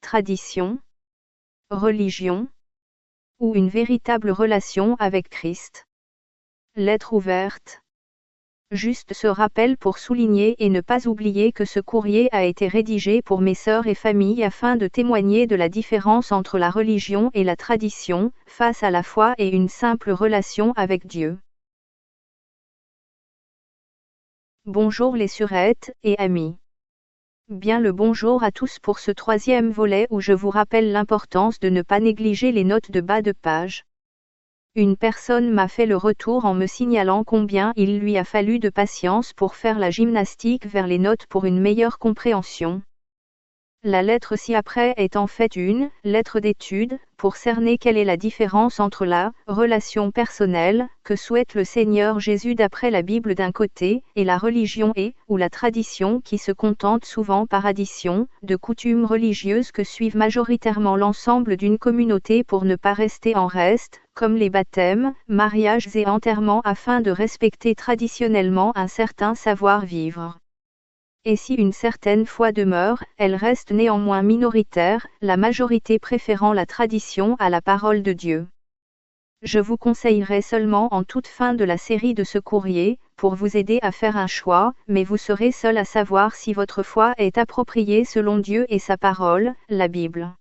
tradition, religion, ou une véritable relation avec Christ. Lettre ouverte. Juste ce rappel pour souligner et ne pas oublier que ce courrier a été rédigé pour mes sœurs et familles afin de témoigner de la différence entre la religion et la tradition, face à la foi et une simple relation avec Dieu. Bonjour les sœurettes et amis. Bien le bonjour à tous pour ce troisième volet où je vous rappelle l'importance de ne pas négliger les notes de bas de page. Une personne m'a fait le retour en me signalant combien il lui a fallu de patience pour faire la gymnastique vers les notes pour une meilleure compréhension. La lettre ci-après est en fait une lettre d'étude, pour cerner quelle est la différence entre la relation personnelle, que souhaite le Seigneur Jésus d'après la Bible d'un côté, et la religion ou la tradition qui se contente souvent par addition, de coutumes religieuses que suivent majoritairement l'ensemble d'une communauté pour ne pas rester en reste, comme les baptêmes, mariages et enterrements afin de respecter traditionnellement un certain savoir-vivre. Et si une certaine foi demeure, elle reste néanmoins minoritaire, la majorité préférant la tradition à la parole de Dieu. Je vous conseillerai seulement en toute fin de la série de ce courrier, pour vous aider à faire un choix, mais vous serez seul à savoir si votre foi est appropriée selon Dieu et sa parole, la Bible.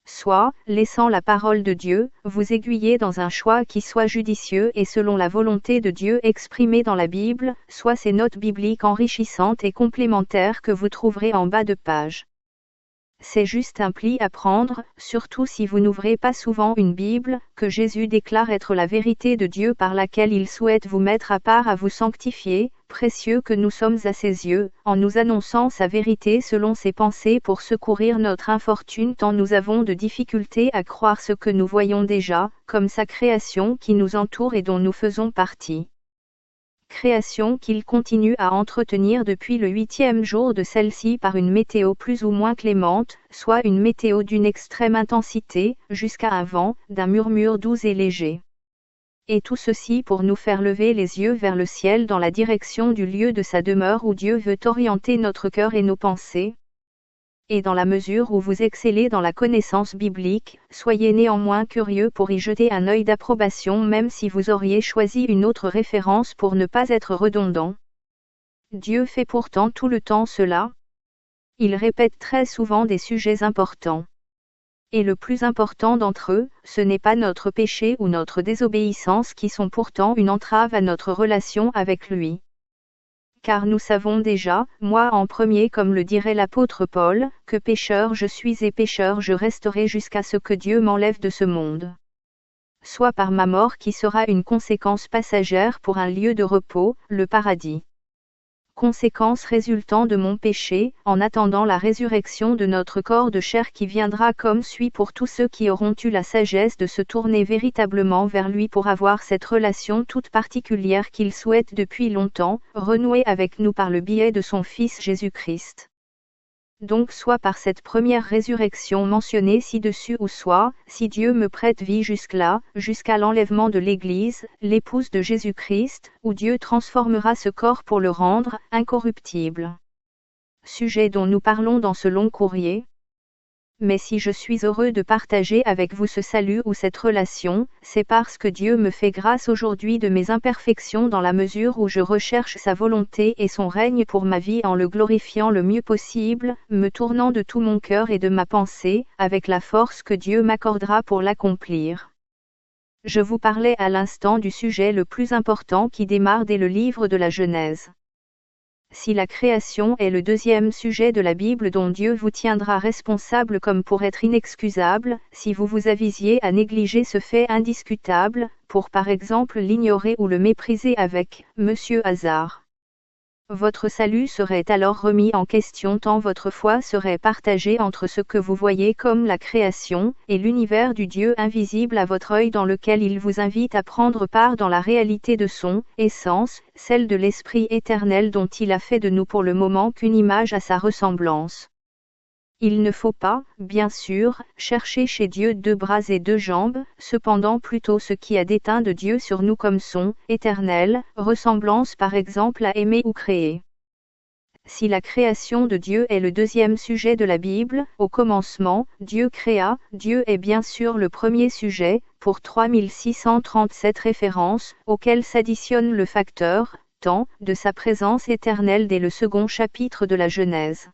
Soit, laissant la parole de Dieu, vous aiguiller dans un choix qui soit judicieux et selon la volonté de Dieu exprimée dans la Bible, soit ces notes bibliques enrichissantes et complémentaires que vous trouverez en bas de page. C'est juste un pli à prendre, surtout si vous n'ouvrez pas souvent une Bible, que Jésus déclare être la vérité de Dieu par laquelle il souhaite vous mettre à part à vous sanctifier, précieux que nous sommes à ses yeux, en nous annonçant sa vérité selon ses pensées pour secourir notre infortune tant nous avons de difficultés à croire ce que nous voyons déjà, comme sa création qui nous entoure et dont nous faisons partie. Création qu'il continue à entretenir depuis le 8e jour de celle-ci par une météo plus ou moins clémente, soit une météo d'une extrême intensité, jusqu'à un vent, d'un murmure doux et léger. Et tout ceci pour nous faire lever les yeux vers le ciel dans la direction du lieu de sa demeure où Dieu veut orienter notre cœur et nos pensées. Et dans la mesure où vous excellez dans la connaissance biblique, soyez néanmoins curieux pour y jeter un œil d'approbation même si vous auriez choisi une autre référence pour ne pas être redondant. Dieu fait pourtant tout le temps cela. Il répète très souvent des sujets importants. Et le plus important d'entre eux, ce n'est pas notre péché ou notre désobéissance qui sont pourtant une entrave à notre relation avec lui. Car nous savons déjà, moi en premier comme le dirait l'apôtre Paul, que pécheur je suis et pécheur je resterai jusqu'à ce que Dieu m'enlève de ce monde. Soit par ma mort qui sera une conséquence passagère pour un lieu de repos, le paradis. Conséquence résultant de mon péché, en attendant la résurrection de notre corps de chair qui viendra comme suit pour tous ceux qui auront eu la sagesse de se tourner véritablement vers lui pour avoir cette relation toute particulière qu'il souhaite depuis longtemps, renouer avec nous par le biais de son Fils Jésus-Christ. Donc soit par cette première résurrection mentionnée ci-dessus ou soit, si Dieu me prête vie jusque-là, jusqu'à l'enlèvement de l'Église, l'épouse de Jésus-Christ, où Dieu transformera ce corps pour le rendre incorruptible. Sujet dont nous parlons dans ce long courrier. Mais si je suis heureux de partager avec vous ce salut ou cette relation, c'est parce que Dieu me fait grâce aujourd'hui de mes imperfections dans la mesure où je recherche sa volonté et son règne pour ma vie en le glorifiant le mieux possible, me tournant de tout mon cœur et de ma pensée, avec la force que Dieu m'accordera pour l'accomplir. Je vous parlais à l'instant du sujet le plus important qui démarre dès le livre de la Genèse. Si la création est le deuxième sujet de la Bible dont Dieu vous tiendra responsable comme pour être inexcusable, si vous vous avisiez à négliger ce fait indiscutable, pour par exemple l'ignorer ou le mépriser avec « Monsieur Hasard ». Votre salut serait alors remis en question tant votre foi serait partagée entre ce que vous voyez comme la création, et l'univers du Dieu invisible à votre œil dans lequel il vous invite à prendre part dans la réalité de son essence, celle de l'Esprit éternel dont il a fait de nous pour le moment qu'une image à sa ressemblance. Il ne faut pas, bien sûr, chercher chez Dieu 2 bras et 2 jambes, cependant plutôt ce qui a déteint de Dieu sur nous comme son éternelle ressemblance par exemple à aimer ou créer. Si la création de Dieu est le deuxième sujet de la Bible, au commencement, Dieu créa, Dieu est bien sûr le premier sujet, pour 3637 références, auxquelles s'additionne le facteur, temps, de sa présence éternelle dès le second chapitre de la Genèse.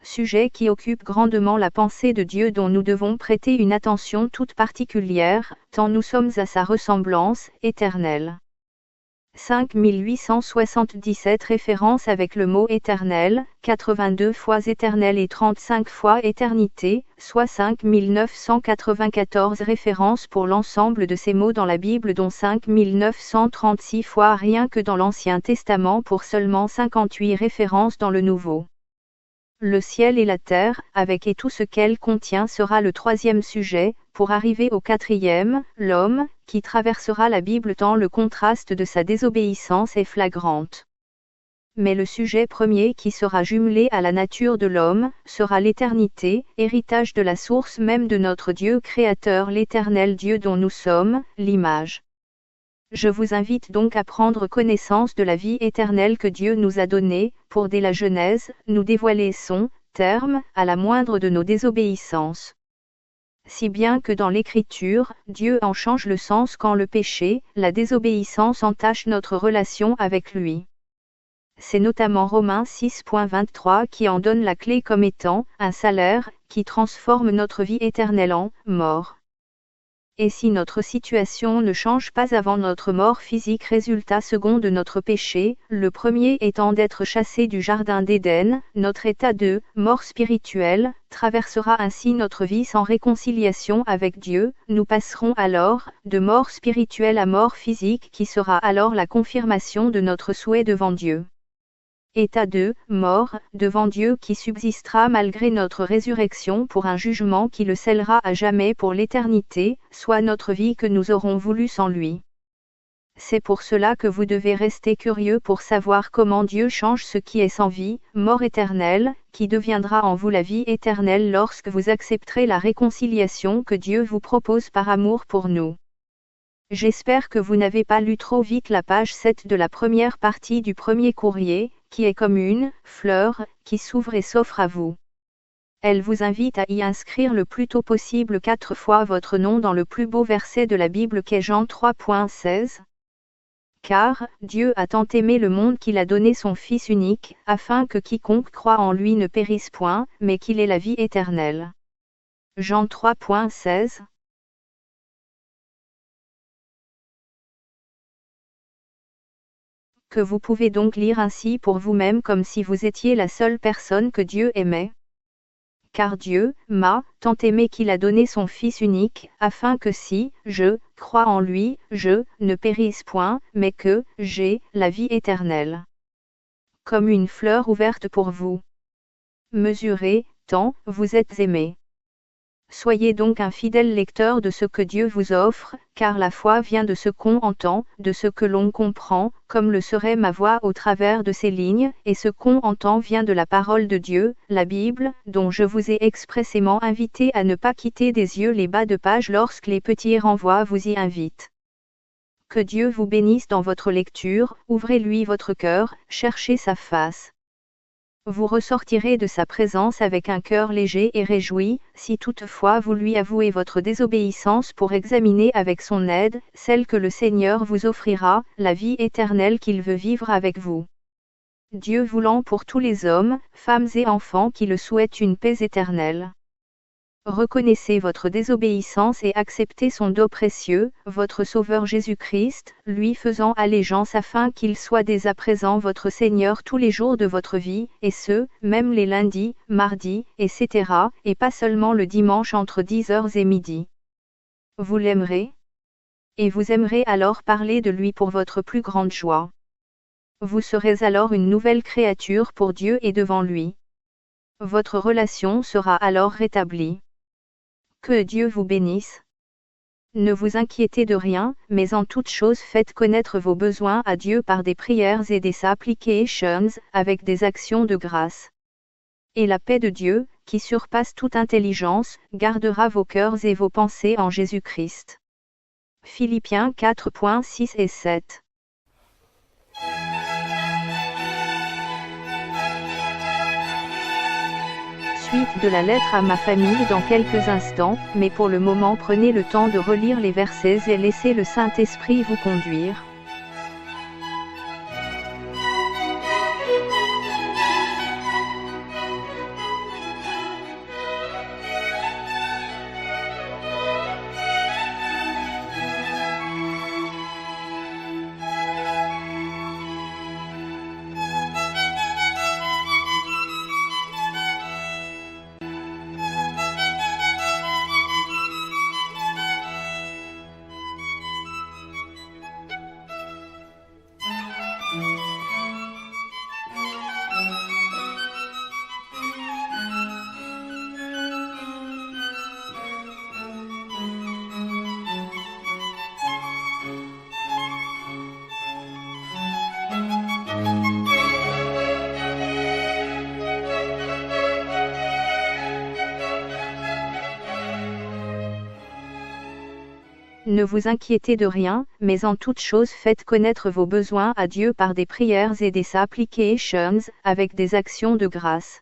Sujet qui occupe grandement la pensée de Dieu dont nous devons prêter une attention toute particulière, tant nous sommes à sa ressemblance éternelle. 5877 références avec le mot éternel, 82 fois éternel et 35 fois éternité, soit 5994 références pour l'ensemble de ces mots dans la Bible dont 5936 fois rien que dans l'Ancien Testament pour seulement 58 références dans le Nouveau. Le ciel et la terre, avec et tout ce qu'elle contient sera le troisième sujet, pour arriver au quatrième, l'homme, qui traversera la Bible tant le contraste de sa désobéissance est flagrante. Mais le sujet premier qui sera jumelé à la nature de l'homme, sera l'éternité, héritage de la source même de notre Dieu créateur l'éternel Dieu dont nous sommes, l'image. Je vous invite donc à prendre connaissance de la vie éternelle que Dieu nous a donnée, pour dès la Genèse, nous dévoiler son terme, à la moindre de nos désobéissances. Si bien que dans l'Écriture, Dieu en change le sens quand le péché, la désobéissance entache notre relation avec lui. C'est notamment Romains 6.23 qui en donne la clé comme étant un salaire, qui transforme notre vie éternelle en mort. Et si notre situation ne change pas avant notre mort physique résultat second de notre péché, le premier étant d'être chassé du jardin d'Éden, notre état de mort spirituelle, traversera ainsi notre vie sans réconciliation avec Dieu, nous passerons alors, de mort spirituelle à mort physique qui sera alors la confirmation de notre souhait devant Dieu. État de mort, devant Dieu qui subsistera malgré notre résurrection pour un jugement qui le scellera à jamais pour l'éternité, soit notre vie que nous aurons voulu sans lui. C'est pour cela que vous devez rester curieux pour savoir comment Dieu change ce qui est sans vie, mort éternelle, qui deviendra en vous la vie éternelle lorsque vous accepterez la réconciliation que Dieu vous propose par amour pour nous. J'espère que vous n'avez pas lu trop vite la page 7 de la première partie du premier courrier, qui est comme une fleur qui s'ouvre et s'offre à vous. Elle vous invite à y inscrire le plus tôt possible 4 fois votre nom dans le plus beau verset de la Bible qu'est Jean 3.16. Car Dieu a tant aimé le monde qu'il a donné son Fils unique, afin que quiconque croit en lui ne périsse point, mais qu'il ait la vie éternelle. Jean 3.16. Que vous pouvez donc lire ainsi pour vous-même comme si vous étiez la seule personne que Dieu aimait. Car Dieu m'a tant aimé qu'il a donné son Fils unique, afin que si je crois en lui, je ne périsse point, mais que j'ai la vie éternelle. Comme une fleur ouverte pour vous. Mesurez, tant vous êtes aimés. Soyez donc un fidèle lecteur de ce que Dieu vous offre, car la foi vient de ce qu'on entend, de ce que l'on comprend, comme le serait ma voix au travers de ces lignes, et ce qu'on entend vient de la parole de Dieu, la Bible, dont je vous ai expressément invité à ne pas quitter des yeux les bas de page lorsque les petits renvois vous y invitent. Que Dieu vous bénisse dans votre lecture, ouvrez-lui votre cœur, cherchez sa face. Vous ressortirez de sa présence avec un cœur léger et réjoui, si toutefois vous lui avouez votre désobéissance pour examiner avec son aide, celle que le Seigneur vous offrira, la vie éternelle qu'il veut vivre avec vous. Dieu voulant pour tous les hommes, femmes et enfants qui le souhaitent une paix éternelle. Reconnaissez votre désobéissance et acceptez son don précieux, votre Sauveur Jésus-Christ, lui faisant allégeance afin qu'il soit dès à présent votre Seigneur tous les jours de votre vie, et ce, même les lundis, mardis, etc., et pas seulement le dimanche entre 10h et midi. Vous l'aimerez? Et vous aimerez alors parler de lui pour votre plus grande joie. Vous serez alors une nouvelle créature pour Dieu et devant lui. Votre relation sera alors rétablie. Que Dieu vous bénisse. Ne vous inquiétez de rien, mais en toute chose faites connaître vos besoins à Dieu par des prières et des supplications, avec des actions de grâce. Et la paix de Dieu, qui surpasse toute intelligence, gardera vos cœurs et vos pensées en Jésus-Christ. Philippiens 4.6 et 7. suite de la lettre à ma famille dans quelques instants, mais pour le moment prenez le temps de relire les versets et laissez le Saint-Esprit vous conduire. Ne vous inquiétez de rien, mais en toute chose faites connaître vos besoins à Dieu par des prières et des supplications, avec des actions de grâce.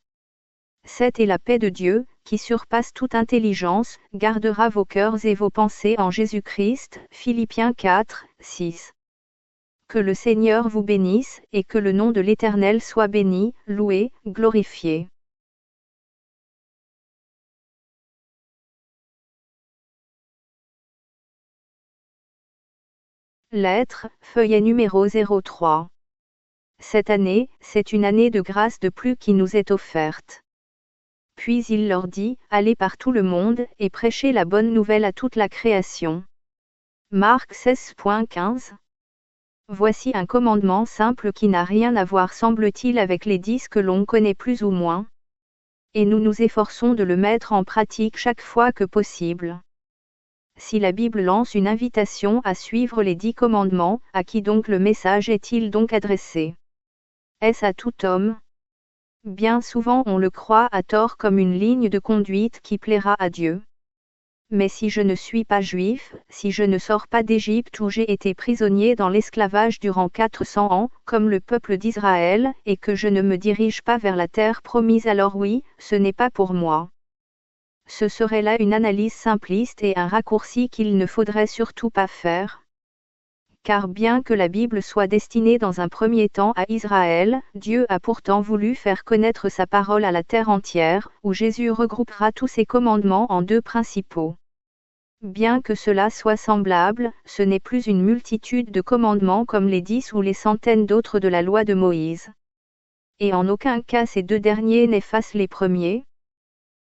Cette est la paix de Dieu, qui surpasse toute intelligence, gardera vos cœurs et vos pensées en Jésus-Christ. Philippiens 4, 6. Que le Seigneur vous bénisse, et que le nom de l'Éternel soit béni, loué, glorifié. Lettre, feuillet numéro 03. Cette année, c'est une année de grâce de plus qui nous est offerte. Puis il leur dit, allez par tout le monde, et prêchez la bonne nouvelle à toute la création. Marc 16.15. Voici un commandement simple qui n'a rien à voir semble-t-il avec les 10 que l'on connaît plus ou moins. Et nous nous efforçons de le mettre en pratique chaque fois que possible. Si la Bible lance une invitation à suivre les 10 commandements, à qui donc le message est-il donc adressé? Est-ce à tout homme? Bien souvent on le croit à tort comme une ligne de conduite qui plaira à Dieu. Mais si je ne suis pas juif, si je ne sors pas d'Égypte où j'ai été prisonnier dans l'esclavage durant 400 ans, comme le peuple d'Israël, et que je ne me dirige pas vers la terre promise, alors oui, ce n'est pas pour moi. Ce serait là une analyse simpliste et un raccourci qu'il ne faudrait surtout pas faire. Car bien que la Bible soit destinée dans un premier temps à Israël, Dieu a pourtant voulu faire connaître sa parole à la terre entière, où Jésus regroupera tous ses commandements en 2 principaux. Bien que cela soit semblable, ce n'est plus une multitude de commandements comme les 10 ou les centaines d'autres de la loi de Moïse. Et en aucun cas ces 2 derniers n'effacent les premiers.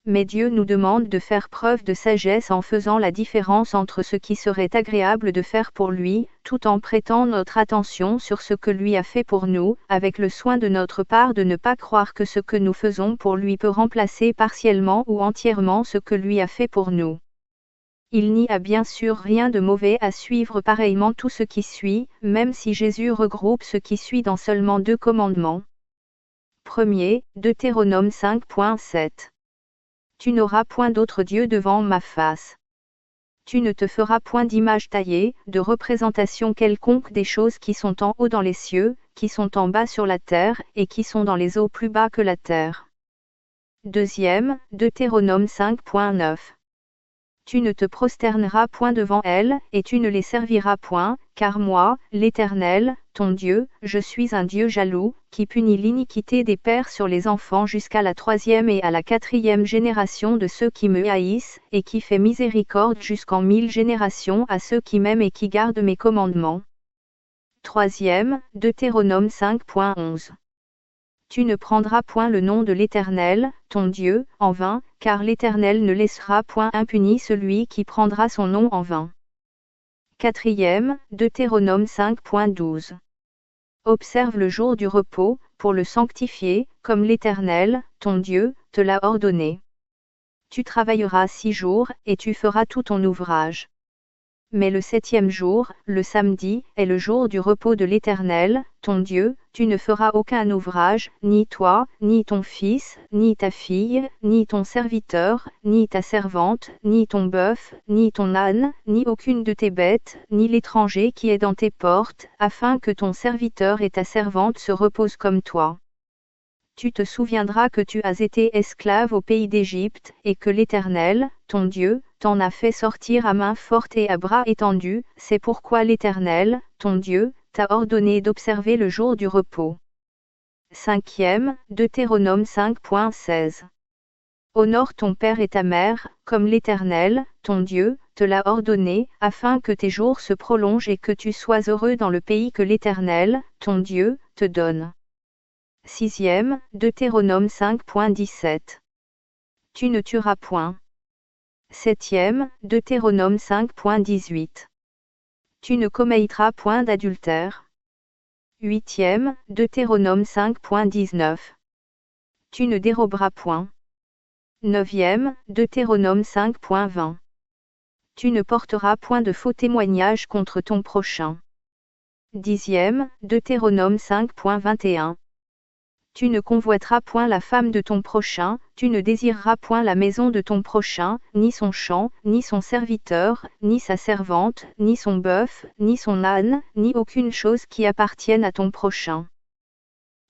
Mais Dieu nous demande de faire preuve de sagesse en faisant la différence entre ce qui serait agréable de faire pour lui, tout en prêtant notre attention sur ce que lui a fait pour nous, avec le soin de notre part de ne pas croire que ce que nous faisons pour lui peut remplacer partiellement ou entièrement ce que lui a fait pour nous. Il n'y a bien sûr rien de mauvais à suivre pareillement tout ce qui suit, même si Jésus regroupe ce qui suit dans seulement 2 commandements. Premier, Deutéronome 5.7. Tu n'auras point d'autre Dieu devant ma face. Tu ne te feras point d'image taillée, de représentation quelconque des choses qui sont en haut dans les cieux, qui sont en bas sur la terre, et qui sont dans les eaux plus bas que la terre. Deuxième, Deutéronome 5.9. Tu ne te prosterneras point devant elles, et tu ne les serviras point, car moi, l'Éternel, ton Dieu, je suis un Dieu jaloux, qui punit l'iniquité des pères sur les enfants jusqu'à la 3e et à la 4e génération de ceux qui me haïssent, et qui fait miséricorde jusqu'en 1000 générations à ceux qui m'aiment et qui gardent mes commandements. Troisième, Deutéronome 5.11. Tu ne prendras point le nom de l'Éternel, ton Dieu, en vain, car l'Éternel ne laissera point impuni celui qui prendra son nom en vain. Quatrième, Deutéronome 5.12. Observe le jour du repos, pour le sanctifier, comme l'Éternel, ton Dieu, te l'a ordonné. Tu travailleras 6 jours, et tu feras tout ton ouvrage. Mais le 7e jour, le samedi, est le jour du repos de l'Éternel, ton Dieu, tu ne feras aucun ouvrage, ni toi, ni ton fils, ni ta fille, ni ton serviteur, ni ta servante, ni ton bœuf, ni ton âne, ni aucune de tes bêtes, ni l'étranger qui est dans tes portes, afin que ton serviteur et ta servante se reposent comme toi. Tu te souviendras que tu as été esclave au pays d'Égypte, et que l'Éternel, ton Dieu, t'en a fait sortir à main forte et à bras étendus, c'est pourquoi l'Éternel, ton Dieu, t'a ordonné d'observer le jour du repos. 5e, Deutéronome 5.16. Honore ton père et ta mère, comme l'Éternel, ton Dieu, te l'a ordonné, afin que tes jours se prolongent et que tu sois heureux dans le pays que l'Éternel, ton Dieu, te donne. 6e, Deutéronome 5.17. Tu ne tueras point. 7e, Deutéronome 5.18. Tu ne commettras point d'adultère. 8e, Deutéronome 5.19. Tu ne déroberas point. 9e, Deutéronome 5.20. Tu ne porteras point de faux témoignages contre ton prochain. 10e, Deutéronome 5.21. Tu ne convoiteras point la femme de ton prochain, tu ne désireras point la maison de ton prochain, ni son champ, ni son serviteur, ni sa servante, ni son bœuf, ni son âne, ni aucune chose qui appartienne à ton prochain.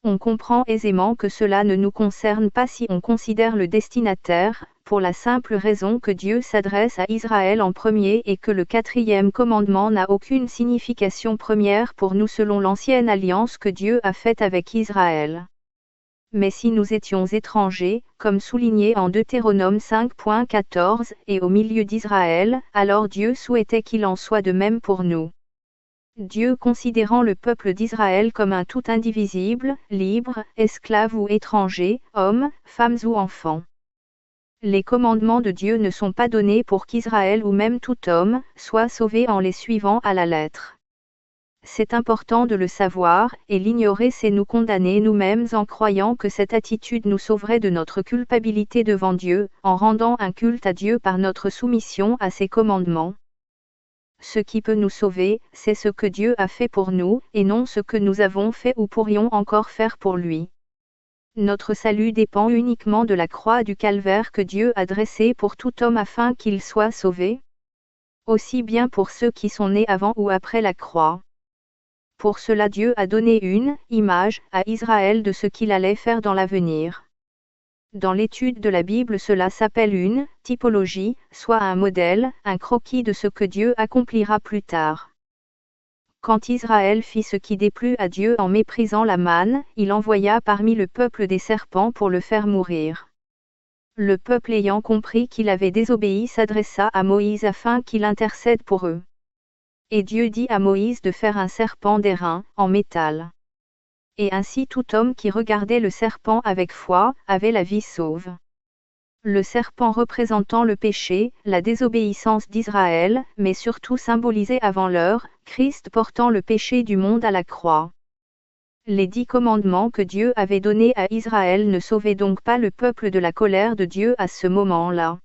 On comprend aisément que cela ne nous concerne pas si on considère le destinataire, pour la simple raison que Dieu s'adresse à Israël en premier et que le 4e commandement n'a aucune signification première pour nous selon l'ancienne alliance que Dieu a faite avec Israël. Mais si nous étions étrangers, comme souligné en Deutéronome 5.14, et au milieu d'Israël, alors Dieu souhaitait qu'il en soit de même pour nous. Dieu considérant le peuple d'Israël comme un tout indivisible, libre, esclave ou étranger, hommes, femmes ou enfants. Les commandements de Dieu ne sont pas donnés pour qu'Israël ou même tout homme, soit sauvé en les suivant à la lettre. C'est important de le savoir, et l'ignorer c'est nous condamner nous-mêmes en croyant que cette attitude nous sauverait de notre culpabilité devant Dieu, en rendant un culte à Dieu par notre soumission à ses commandements. Ce qui peut nous sauver, c'est ce que Dieu a fait pour nous, et non ce que nous avons fait ou pourrions encore faire pour lui. Notre salut dépend uniquement de la croix du calvaire que Dieu a dressée pour tout homme afin qu'il soit sauvé. Aussi bien pour ceux qui sont nés avant ou après la croix. Pour cela Dieu a donné une image à Israël de ce qu'il allait faire dans l'avenir. Dans l'étude de la Bible cela s'appelle une typologie, soit un modèle, un croquis de ce que Dieu accomplira plus tard. Quand Israël fit ce qui déplut à Dieu en méprisant la manne, il envoya parmi le peuple des serpents pour le faire mourir. Le peuple ayant compris qu'il avait désobéi s'adressa à Moïse afin qu'il intercède pour eux. Et Dieu dit à Moïse de faire un serpent d'airain, en métal. Et ainsi tout homme qui regardait le serpent avec foi, avait la vie sauve. Le serpent représentant le péché, la désobéissance d'Israël, mais surtout symbolisé avant l'heure, Christ portant le péché du monde à la croix. Les 10 commandements que Dieu avait donnés à Israël ne sauvaient donc pas le peuple de la colère de Dieu à ce moment-là.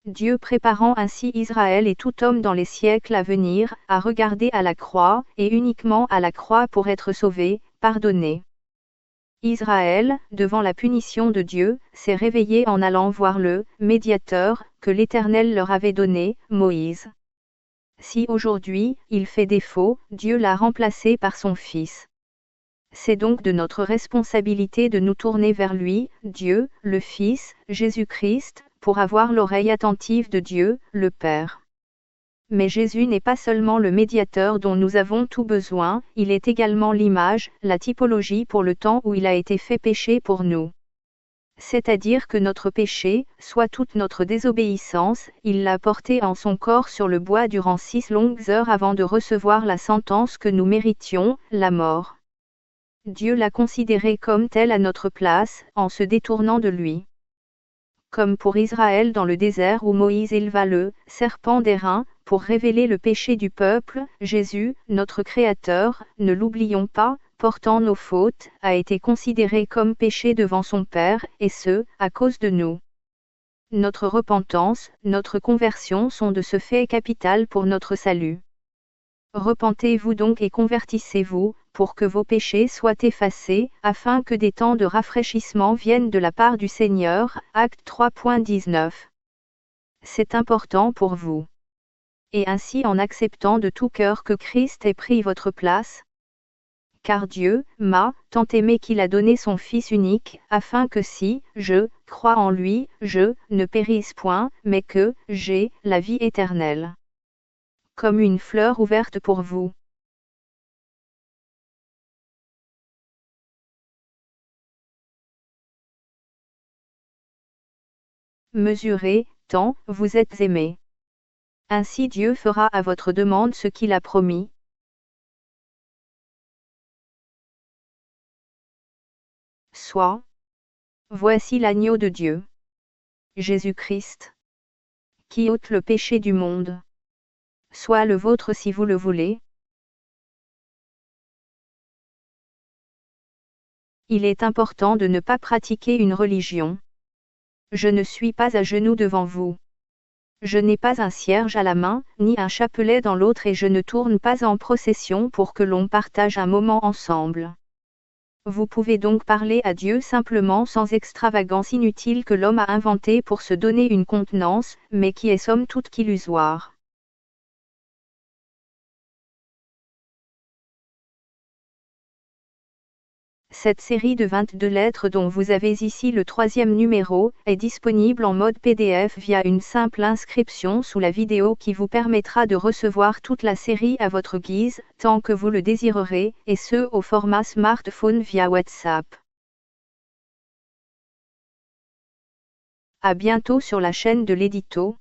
Dieu préparant ainsi Israël et tout homme dans les siècles à venir, à regarder à la croix, et uniquement à la croix pour être sauvé, pardonné. Israël, devant la punition de Dieu, s'est réveillé en allant voir le médiateur que l'Éternel leur avait donné, Moïse. Si aujourd'hui, il fait défaut, Dieu l'a remplacé par son Fils. C'est donc de notre responsabilité de nous tourner vers lui, Dieu, le Fils, Jésus-Christ, pour avoir l'oreille attentive de Dieu, le Père. Mais Jésus n'est pas seulement le médiateur dont nous avons tout besoin, il est également l'image, la typologie pour le temps où il a été fait péché pour nous. C'est-à-dire que notre péché, soit toute notre désobéissance, il l'a porté en son corps sur le bois durant 6 longues heures avant de recevoir la sentence que nous méritions, la mort. Dieu l'a considéré comme tel à notre place, en se détournant de lui. Comme pour Israël dans le désert où Moïse éleva le serpent d'airain, pour révéler le péché du peuple, Jésus, notre Créateur, ne l'oublions pas, portant nos fautes, a été considéré comme péché devant son Père, et ce, à cause de nous. Notre repentance, notre conversion sont de ce fait capital pour notre salut. Repentez-vous donc et convertissez-vous, pour que vos péchés soient effacés, afin que des temps de rafraîchissement viennent de la part du Seigneur. Acte 3.19. C'est important pour vous. Et ainsi en acceptant de tout cœur que Christ ait pris votre place, car Dieu m'a tant aimé qu'il a donné son Fils unique, afin que si je crois en lui, je ne périsse point, mais que j'ai la vie éternelle. Comme une fleur ouverte pour vous. Mesurez, tant vous êtes aimés. Ainsi Dieu fera à votre demande ce qu'il a promis. Soit. Voici l'agneau de Dieu. Jésus-Christ. Qui ôte le péché du monde. Soit le vôtre si vous le voulez. Il est important de ne pas pratiquer une religion. Je ne suis pas à genoux devant vous. Je n'ai pas un cierge à la main, ni un chapelet dans l'autre et je ne tourne pas en procession pour que l'on partage un moment ensemble. Vous pouvez donc parler à Dieu simplement sans extravagance inutile que l'homme a inventée pour se donner une contenance, mais qui est somme toute qu'illusoire. Cette série de 22 lettres dont vous avez ici le 3e numéro, est disponible en mode PDF via une simple inscription sous la vidéo qui vous permettra de recevoir toute la série à votre guise, tant que vous le désirerez, et ce au format smartphone via WhatsApp. À bientôt sur la chaîne de l'édito.